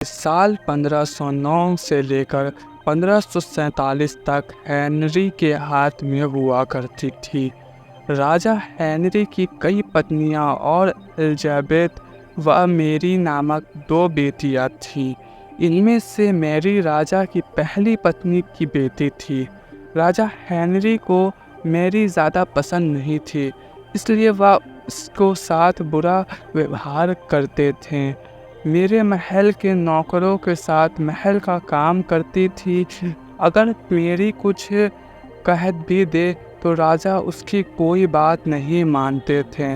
साल 1509 से लेकर 1547 तक हेनरी के हाथ में हुआ करती थी। राजा हेनरी की कई पत्नियां और एलिजाबेथ व मेरी नामक 2 बेटियां थीं। इनमें से मैरी राजा की पहली पत्नी की बेटी थी। राजा हेनरी को मैरी ज़्यादा पसंद नहीं थी, इसलिए वह उसको साथ बुरा व्यवहार करते थे। मेरे महल के नौकरों के साथ महल का काम करती थी। अगर मेरी कुछ कह भी दे तो राजा उसकी कोई बात नहीं मानते थे।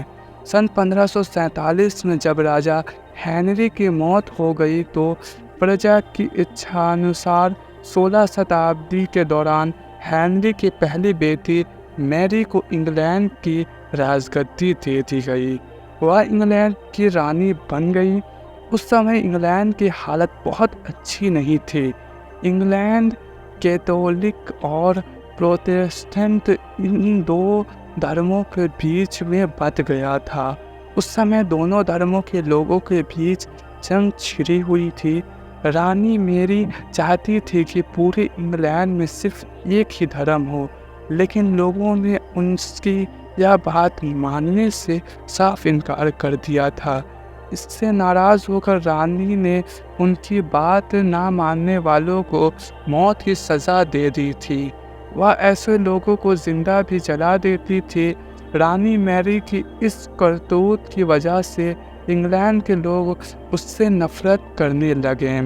सन 1547 में जब राजा हेनरी की मौत हो गई तो प्रजा की इच्छानुसार 16 शताब्दी के दौरान हेनरी की पहली बेटी मैरी को इंग्लैंड की राजगद्दी दे दी गई। वह इंग्लैंड की रानी बन गई। उस समय इंग्लैंड की हालत बहुत अच्छी नहीं थी। इंग्लैंड कैथोलिक और प्रोटेस्टेंट इन 2 धर्मों के बीच में बंट गया था। उस समय दोनों धर्मों के लोगों के बीच जंग छिड़ी हुई थी। रानी मेरी चाहती थी कि पूरे इंग्लैंड में सिर्फ एक ही धर्म हो, लेकिन लोगों ने उनकी यह बात मानने से साफ इनकार कर दिया था। इससे नाराज़ होकर रानी ने उनकी बात ना मानने वालों को मौत की सज़ा दे दी थी। वह ऐसे लोगों को जिंदा भी जला देती थी। रानी मैरी की इस करतूत की वजह से इंग्लैंड के लोग उससे नफरत करने लगे।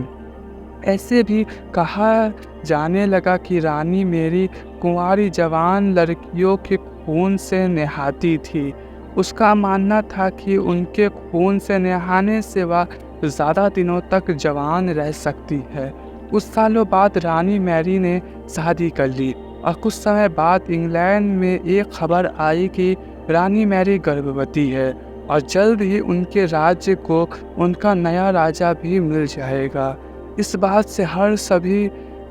ऐसे भी कहा जाने लगा कि रानी मेरी कुंवारी जवान लड़कियों के खून से नहाती थी। उसका मानना था कि उनके खून से नहाने से वह ज़्यादा दिनों तक जवान रह सकती है। कुछ सालों बाद रानी मैरी ने शादी कर ली और कुछ समय बाद इंग्लैंड में एक खबर आई कि रानी मैरी गर्भवती है और जल्द ही उनके राज्य को उनका नया राजा भी मिल जाएगा। इस बात से हर सभी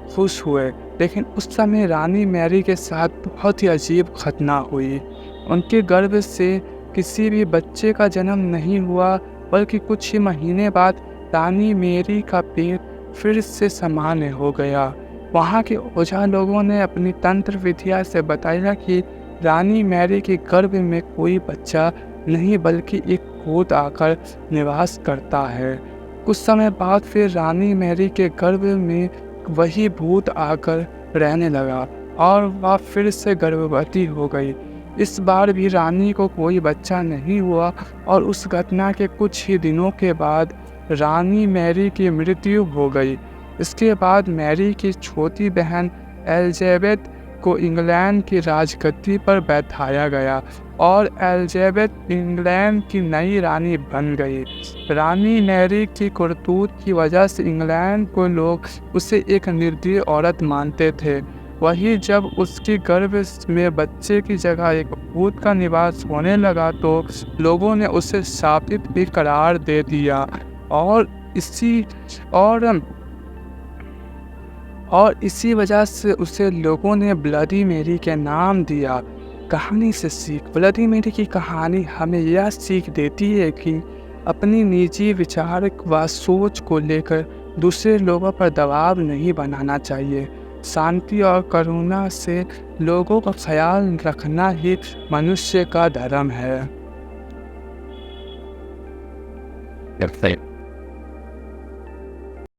खुश हुए, लेकिन उस समय रानी मैरी के साथ बहुत ही अजीब घटना हुई। उनके गर्भ से किसी भी बच्चे का जन्म नहीं हुआ, बल्कि कुछ ही महीने बाद रानी मैरी का पेट फिर से सामान्य हो गया। वहाँ के ओझा लोगों ने अपनी तंत्र विद्या से बताया कि रानी मैरी के गर्भ में कोई बच्चा नहीं, बल्कि एक भूत आकर निवास करता है। कुछ समय बाद फिर रानी मैरी के गर्भ में वही भूत आकर रहने लगा और वह फिर से गर्भवती हो गई। इस बार भी रानी को कोई बच्चा नहीं हुआ और उस घटना के कुछ ही दिनों के बाद रानी मैरी की मृत्यु हो गई। इसके बाद मैरी की छोटी बहन एलिजाबेथ को इंग्लैंड की राजगद्दी पर बैठाया गया और एलिजाबेथ इंग्लैंड की नई रानी बन गई। रानी मैरी की करतूत की वजह से इंग्लैंड को लोग उसे एक निर्दयी औरत मानते थे। वहीं जब उसके गर्भ में बच्चे की जगह एक भूत का निवास होने लगा तो लोगों ने उसे शापित भी करार दे दिया और इसी वजह से उसे लोगों ने ब्लडी मैरी के नाम दिया। कहानी से सीख। ब्लडी मैरी की कहानी हमें यह सीख देती है कि अपनी निजी विचार व सोच को लेकर दूसरे लोगों पर दबाव नहीं बनाना चाहिए। शांति और करुणा से लोगों का ख्याल रखना ही मनुष्य का धर्म है।